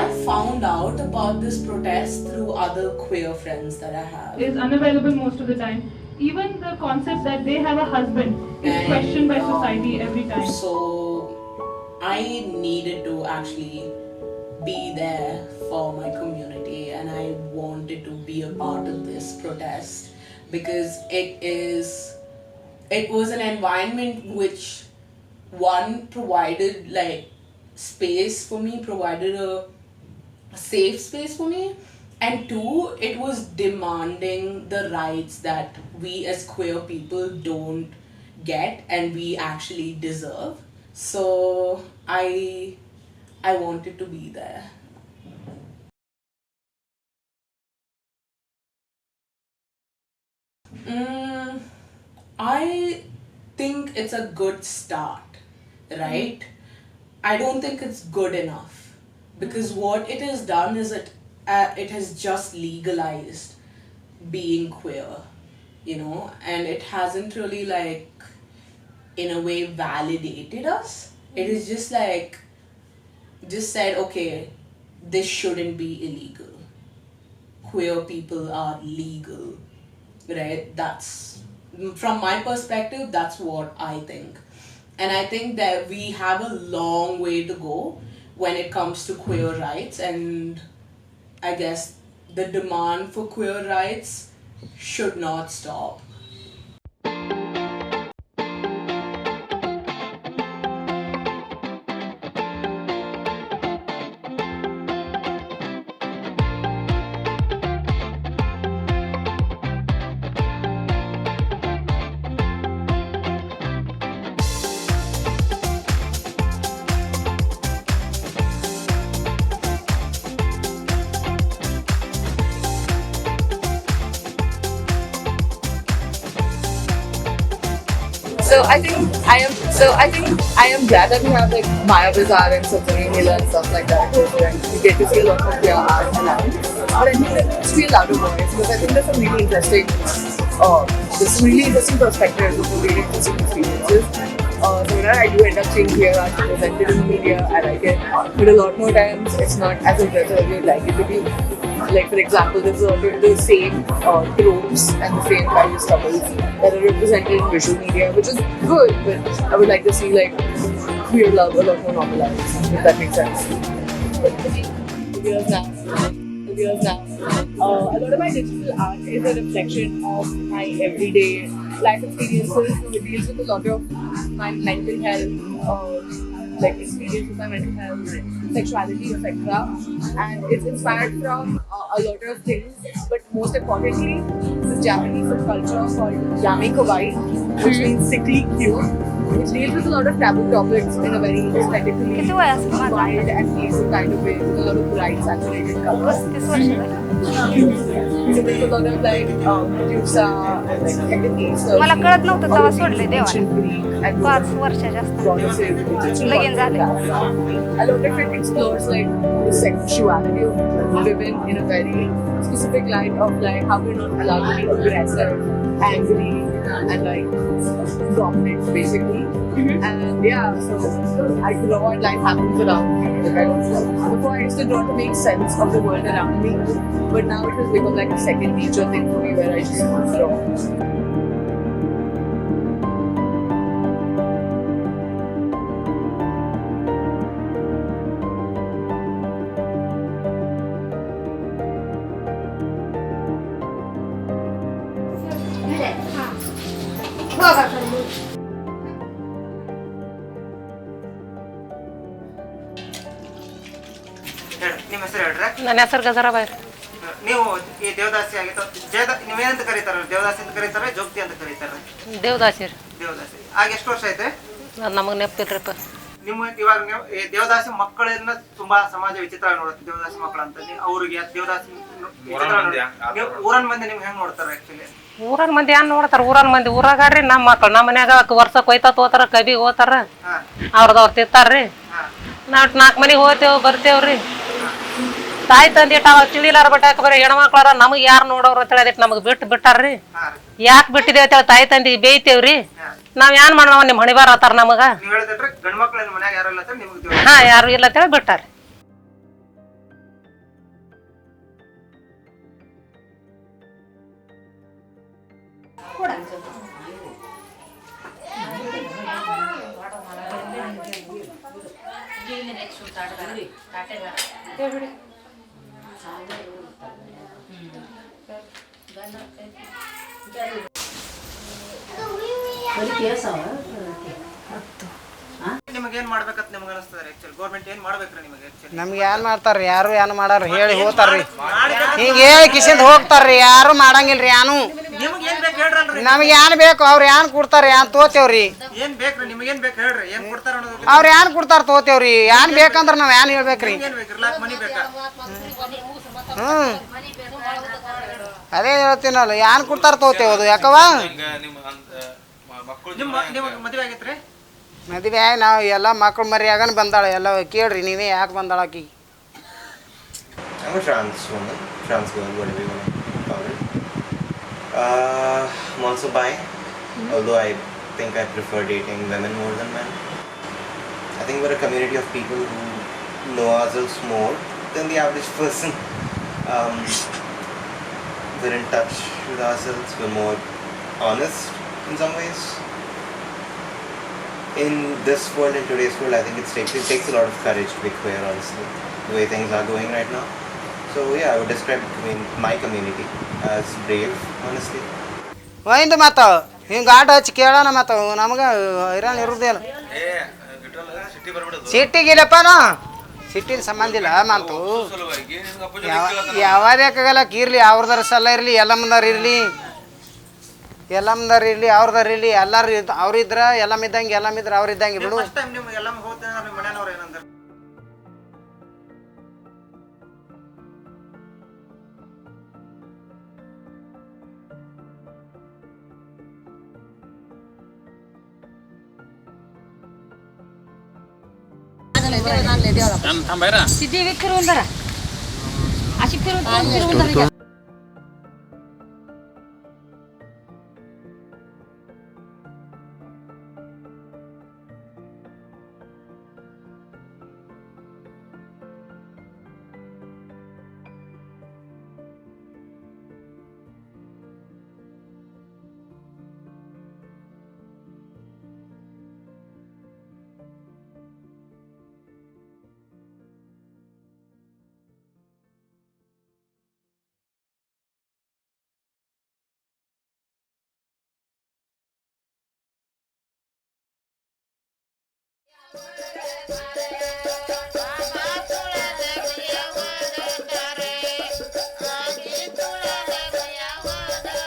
I found out about this protest through other queer friends that I have. Is unavailable most of the time. Even the concept that they have a husband is questioned by society every time. So I needed to actually be there for my community, and I wanted to be a part of this protest because it was an environment which one provided like space for me, provided a safe space for me, and two, it was demanding the rights that we as queer people don't get and we actually deserve. So I wanted to be there. I think it's a good start, right? I don't think it's good enough because what it has done is it has just legalized being queer, and it hasn't really like in a way validated us. It is just like just said, okay, this shouldn't be illegal. Queer people are legal, right? That's from my perspective, that's what I think. And I think that we have a long way to go when it comes to queer rights, and I guess the demand for queer rights should not stop. I am glad that we have like Maya Bazaar and Sapuri Mela and stuff like that. We get to see a lot of queer art and art. But I think there needs to be a louder voice because I think there's some really interesting perspectives, some really interesting experiences. So whenever I do end up seeing queer art represented in the media, I like it. But a lot more times it's not as impressive as you'd like it to be. Like for example, there's a lot of the same tropes and the same kind of struggles that are represented in visual media, which is good, but I would like to see like queer love a lot more normalized, if that makes sense. Years now. A lot of my digital art is a reflection of my everyday life experiences. So it deals with a lot of my mental health, like experience with my mental health, sexuality, etc. And it's inspired from a lot of things, but most importantly, this Japanese subculture called yame kawaii, which means sickly cute, which deals with a lot of taboo topics in a very aesthetically wild and playful kind of way, with a lot of bright, saturated colors. So there's a lot of like justa and मला कळत नव्हतं तेव्हा सोडले देवाने 5 वर्षाच्या असताना लगीन झाले. A lot of it explores like the sexuality of women in a very specific light of like how we're not allowed to be aggressive, angry, and like dominant basically. And yeah, so I draw and life happens around me. Before I used to draw to make sense of the world around me, but now it has become like a second nature thing for me where I just draw. ನಿಮ್ಮ ಹೆಸರು ಹೇಳ್ರೆ? ನನ್ನ ಹೆಸರು ಗಜರಾಬಾಯಿ. ನೀವು ಈ ದೇವದಾಸಿ ಆಗಿತ್ತು ನೀವೇನಂತ ಕರೀತಾರ? ದೇವದಾಸಿ ಅಂತ ಕರೀತಾರೆ, ಜೋಗ್ತಿ ಅಂತ ಕರೀತಾರೆ? ದೇವದಾಸಿ ರೀ. ದೇವದಾಸಿ ಆಗ ಎಷ್ಟು ವರ್ಷ ಐತೆ? ನಮಗೆ ನೆನಪಿಲ್ರಿಪ್ಪ. ನಿಮ್ಮ ಇವಾಗ ನೀವು ಈ ದೇವದಾಸಿ ಮಕ್ಕಳನ್ನ ತುಂಬಾ ಸಮಾಜ ವಿಚಿತ್ರ ನೋಡುತ್ತೆ. ದೇವದಾಸಿ ಮಕ್ಕಳು ಅಂತ ಅವ್ರಿಗೆ ದೇವದಾಸಿ ಊರನ್ ಮಂದಿ ನಿಮ್ಗೆ ಹೆಂಗ್ ನೋಡ್ತಾರೆ? ಆಕ್ಚುಲಿ ಊರನ್ ಮಂದಿ ಏನ್ ನೋಡ್ತಾರ? ಊರನ್ ಮಂದಿ ಊರಾಗಾರ್ರಿ ನಮ್ಮ ಮಕ್ಳು ನಮ್ಮ ಮನ್ಯಾಗ ವರ್ಷಕ್ಕೆ ಹೋಯ್ತಾ ಹೋತಾರ, ಕಬಿಗೆ ಹೋತಾರ, ಅವ್ರದವ್ರು ತಿಂತಾರ್ರಿ. ನಾವ್ 4 ಮನೆಗೆ ಹೋಗ್ತೇವ್ ಬರ್ತೇವ್ರಿ. ತಾಯಿ ತಂದಿ ತಿಳಿಲಾರ ಬಟ್ ಬರೀ ಹೆಣ್ಮಕ್ಳಾರ ನಮಗ್ ಯಾರು ನೋಡೋರು ಅಂತ ಹೇಳಿ ನಮಗ್ ಬಿಟ್ಟಾರ್ರಿ. ಯಾಕೆ ಬಿಟ್ಟಿದೇವ್ ಅಂತೇಳಿ ತಾಯಿ ತಂದಿ ಬೇಯ್ತೇವ್ರಿ. ನಾವ್ ಏನ್ ಮಾಡೋಣ ನಿಮ್ ಹಣಿಬಾರ ಆತಾರ ನಮಗ. ನೀವು ಹೇಳಿದ್ರೆ ಗಂಡ್ ಮಕ್ಳು ಮನ್ಯಾಗ ಯಾರು ಇಲ್ಲ ಅಂತ ನಿಮ್ಗೆ ಹಾ ಯಾರು ಇಲ್ಲ ಅಂತೇಳಿ ಬಿಟ್ಟಾರ್ರಿ. ನಿಮಗೆ ಏನ್ ಮಾಡ್ಬೇಕಂತ ನಿಮ್ಗೆ ಅನಿಸ್ತದೆ ಆಕ್ಚುಲಿ ಗೌರ್ಮೆಂಟ್ ಏನ್ ಮಾಡ್ಬೇಕ್ರಿ ನಿಮಗೆ ಆಕ್ಚುಲಿ ನಮ್ಗೆ ಏನು ಮಾಡ್ತಾರ್ರಿ ಯಾರು ಏನು ಮಾಡಾರ ಹೇಳಿ ಹೋಗ್ತಾರ್ರಿ ಹಿಂಗೆ ಹೇಳಿ ಕಿಸಿಂದ ಹೋಗ್ತಾರ್ರಿ ಯಾರು ಮಾಡಂಗಿಲ್ರಿ ಯಾನು ನಿಮ್ಗೆ ಏನ್ ಬೇಕು ಹೇಳ್ರಲ್ರಿ ನಮ್ಗೆ ಏನು ಬೇಕು ಅವ್ರು ಏನು ಕೊಡ್ತಾರೆ ಏನು ತೋತೇವ್ರಿ ಏನ್ ಬೇಕ್ರಿ ನಿಮ್ಗೆ ಏನ್ ಬೇಕು ಹೇಳ್ರಿ ಏನ್ ಕೊಡ್ತಾರ ಅನ್ನೋದು ಅವ್ರು ಏನು ಕೊಡ್ತಾರ ತೋತೇವ್ರಿ ಏನು ಬೇಕಂದ್ರೆ ನಾವು ಏನು ಹೇಳ್ಬೇಕ್ರಿ ಏನ್ ಬೇಕು ಇರ್ಲಾಕ್ ಮನಿ ಬೇಕಾ ಹ್ಞೂ ಅದೇ ಹೇಳ್ತೀನಲ್ಲ ಏನು ಕೊಡ್ತಾರ ತೋತೇವದು ಯಾಕವ ನಿಮಗೆ ಮದುವೆ ಆಗೈತ್ರಿ ಮದುವೆ ನಾವು ಎಲ್ಲ ಮಕ್ಳು ಮರಿಯಾಗನ ಬಂದಾಳೆ ಎಲ್ಲ ಕೇಳ್ರಿ ನೀವೇ ಯಾಕೆ ಬಂದಾಳ ಆಕಿ I'm a trans woman, trans girl, whatever you want to call it. I'm also bi, although I think I prefer dating women more than men. I think we're a community of people who know ourselves more than the average person. We're in touch with ourselves, we're more honest in some ways. In this world, in today's world, I think it takes a lot of courage to be queer, honestly, the way things are going right now. So yeah, I would describe my community as brave, honestly. ಒಯ್ದು ಮತ್ತು ಹಿಂಗೆ ಆಟ ಹಚ್ಚಿ ಕೇಳೋಣ ಮತ್ತು ನಮ್ಗೆ ಹೈರಾಣ ಇರೋದೇನು ಸಿಟ್ಟಿಗಿಲ್ಲಪ್ಪ ನಾ ಸಿಟ್ಟಿನ ಸಂಬಂಧ ಇಲ್ಲ ಮತ್ತು ಯಾವ್ದಾಗಲ್ಲ ಕೀರ್ಲಿ ಅವ್ರದಾರ ಸಲ ಇರಲಿ ಎಲ್ಲ ಮುಂದಾರ ಇರಲಿ ಅವ್ರದಾರ ಇರಲಿ ಎಲ್ಲಾರು ಅವ್ರಿದ್ರ ಎಲ್ಲಮಿದ್ದಂಗೆ ಎಲ್ಲಮಿದ್ರೆ ಅವ್ರಿದ್ದಂಗೆ ಬಿಡು ಫಸ್ಟ್ ಟೈಮ್ ನಿಮ್ಗೆ ಎಲ್ಲ ಹೋಗ್ತೇನೆ ನಿಮ್ಮ ಮನೆಯವ್ರು ಏನಂದ್ರೆ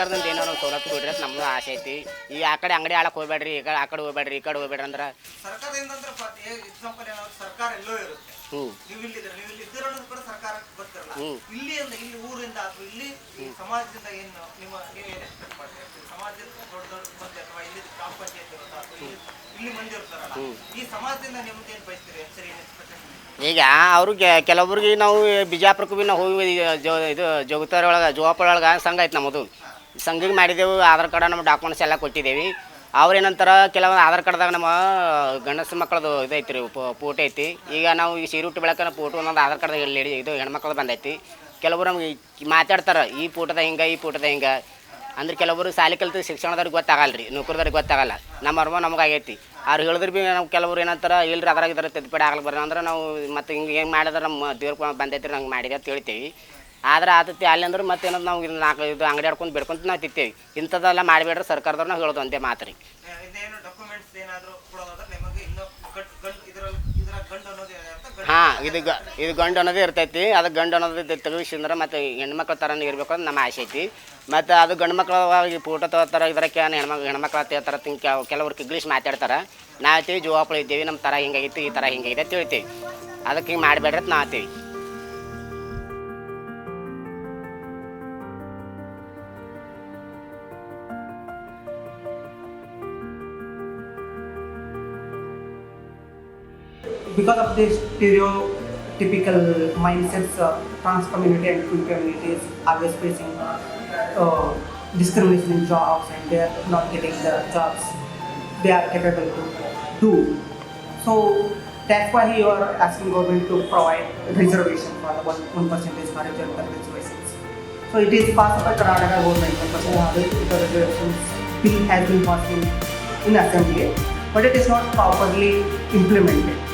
ಸರ್ಕಾರದಿಂದ ಏನೋ ನಾವು ಸವಲತ್ತು ಕೊಡ್ರಿ ಅಂತ ನಮ್ದು ಆಸೆ ಐತಿ ಈ ಆ ಕಡೆ ಅಂಗಡಿ ಆಳಕ್ಕೆ ಹೋಗ್ಬೇಡ್ರಿ ಈ ಕಡೆ ಹೋಗ್ಬೇಡ್ರಿ ಈ ಕಡೆ ಹೋಗ್ಬೇಡ್ರಿ ಅಂದ್ರೆ ಸರ್ಕಾರದಿಂದ ಅಂದ್ರೆ ಎಕ್ಸಾಂಪಲ್ ಏನಾದ್ರು ಸರ್ಕಾರ ಎಲ್ಲೋ ಇರುತ್ತೆ ನೀವು ಇಲ್ಲಿದ್ರೆ ನೀವು ಇಲ್ಲಿ ಇದ್ದೀರ ಅನ್ನೋದು ಕೂಡ ಸರ್ಕಾರಕ್ಕೆ ಗೊತ್ತಿರಲ್ಲ ಇಲ್ಲಿ ಊರಿಂದ ಅಥವಾ ಇಲ್ಲಿ ಈ ಸಮಾಜದಿಂದ ಏನು ನೀವು ಏನು ಎಕ್ಸ್ಪೆಕ್ಟ್ ಮಾಡ್ತೀರಿ ಸಮಾಜದಿಂದ ದೊಡ್ಡ ಮಂದಿ ಅಥವಾ ಇಲ್ಲಿ ಗ್ರಾಮ ಪಂಚಾಯತ್ ಇರುತ್ತಾ ಅಥವಾ ಇಲ್ಲಿ ಮಂದಿ ಇರ್ತಾರಲ್ಲ ಈ ಸಮಾಜದಿಂದ ನಿಮ್ದು ಏನು ಬಯಸ್ತೀರಿ ಸರಿ ಏನು ಎಕ್ಸ್ಪೆಕ್ಟೇಷನ್ ಈಗ ಅವರು ಕೆಲವೊಬ್ರಿಗೆ ನಾವು ಬಿಜಾಪುರಕ್ಕೂ ಭೀ ನಾವು ಹೋಗಿ ಇದು ಜೋಗತಾರ ಒಳಗೆ ಜೋಪಾಳ ಒಳಗೆ ಸಂಘ ಐತೆ ನಮ್ಮದು ಸಂಘಕ್ಕೆ ಮಾಡಿದೆವು ಆಧಾರ್ ಕಾರ್ಡ್ ನಮ್ಮ ಡಾಕ್ಯುಮೆಂಟ್ಸ್ ಎಲ್ಲ ಕೊಟ್ಟಿದ್ದೇವೆ ಅವ್ರೇನಂತಾರೆ ಕೆಲವೊಂದು ಆಧಾರ್ ಕಾರ್ಡ್ದಾಗ ನಮ್ಮ ಗಂಡಸ ಮಕ್ಕಳದು ಇದೈತಿ ರೀ ಫೋಟೋ ಐತಿ ಈಗ ನಾವು ಈ ಸೀರುಟ್ಟು ಬೆಳಕನ ಫೋಟೋ ಒಂದೊಂದು ಆಧಾರ್ ಕಾರ್ಡ್ದಾಗ ಲೇಡಿ ಇದು ಹೆಣ್ಮಕ್ಳದ್ದು ಬಂದೈತಿ ಕೆಲವರು ನಮ್ಗೆ ಮಾತಾಡ್ತಾರೆ ಈ ಫೋಟೋದ ಹಿಂಗೆ ಅಂದ್ರೆ ಕೆಲವರು ಶಾಲೆ ಕಲಿತು ಶಿಕ್ಷಣದವ್ರಿಗೆ ಗೊತ್ತಾಗಲ್ಲ ರೀ ನೌಕರದವ್ರಿಗೆ ಗೊತ್ತಾಗಲ್ಲ ನಮ್ಮ ಅರ್ಮ ನಮ್ಗೆ ಆಗೈತಿ ಅವ್ರು ಹೇಳಿದ್ರೆ ಭೀ ನಾವು ಕೆಲವರು ಏನಂತಾರೆ ಇಲ್ರಿ ಅದ್ರಾಗ ಇದ್ರೆ ತಿದ್ದುಪಡಿ ಆಗಲ್ಲ ಬರೋಣ ಅಂದ್ರೆ ನಾವು ಮತ್ತು ಹಿಂಗೆ ಹೆಂಗೆ ಮಾಡಿದ್ರೆ ನಮ್ಮ ದೇವ್ರ ಬಂದೈತಿ ನಂಗೆ ಮಾಡಿದೆ ಅಂತ ಹೇಳ್ತೀವಿ ಆದ್ರೆ ಆತತಿ ಅಲ್ಲಿ ಅಂದ್ರೆ ಮತ್ತೇನದು ನಾವು ಇದು ನಾಲ್ಕು ಇದು ಅಂಗಡಿ ಆಡ್ಕೊಂಡು ಬಿಡ್ಕೊಂತ ನಾವು ತಿಂತೇವೆ ಇಂಥದ್ದೆಲ್ಲ ಮಾಡಿಬೇಡ್ರಿ ಸರ್ಕಾರದವ್ರು ನಾವು ಹೇಳೋದು ಅಂತೆ ಮಾತು ರೀ ಹಾಂ ಇದು ಗಂಡು ಅನ್ನೋದೇ ಇರ್ತೈತಿ ಅದು ಗಂಡು ಅನ್ನೋದು ತೆಗಿಸಿದ್ರೆ ಮತ್ತು ಹೆಣ್ಮಕ್ಳ ಥರನೇ ಇರಬೇಕು ಅಂತ ನಮ್ಮ ಆಸೆ ಐತಿ ಮತ್ತು ಅದು ಗಂಡು ಮಕ್ಳು ಫೋಟೋ ತಗೋತಾರೆ ಇದಕ್ಕೆ ಹೆಣ್ಮಕ್ಳು ಹೇಳ್ತಾರೆ ಕೆಲವ್ರಿಗೆ ಇಂಗ್ಲೀಷ್ ಮಾತಾಡ್ತಾರೆ ನಾವು ಹೇಳ್ತೀವಿ ಜೋಪಾಳ ಇದ್ದೀವಿ ನಮ್ಮ ಥರ ಹಿಂಗಾಗಿತ್ತು ಈ ಥರ ಹಿಂಗಾಗಿದೆ ಅಂತ ಹೇಳ್ತೀವಿ ಅದಕ್ಕೆ ಹಿಂಗೆ ಮಾಡಬೇಡ್ರಿ ಅಂತ ನಾವು ಹೇಳ್ತೀವಿ Because of this stereotypical mindsets, trans community and queer communities are always facing discrimination in jobs, and they are not getting the jobs they are capable to do. So that's why you are asking government to provide reservation for the 1% for gender reservations. So it is passed by Karnataka government, 1% reservations bill has been passed in assembly, but it is not properly implemented.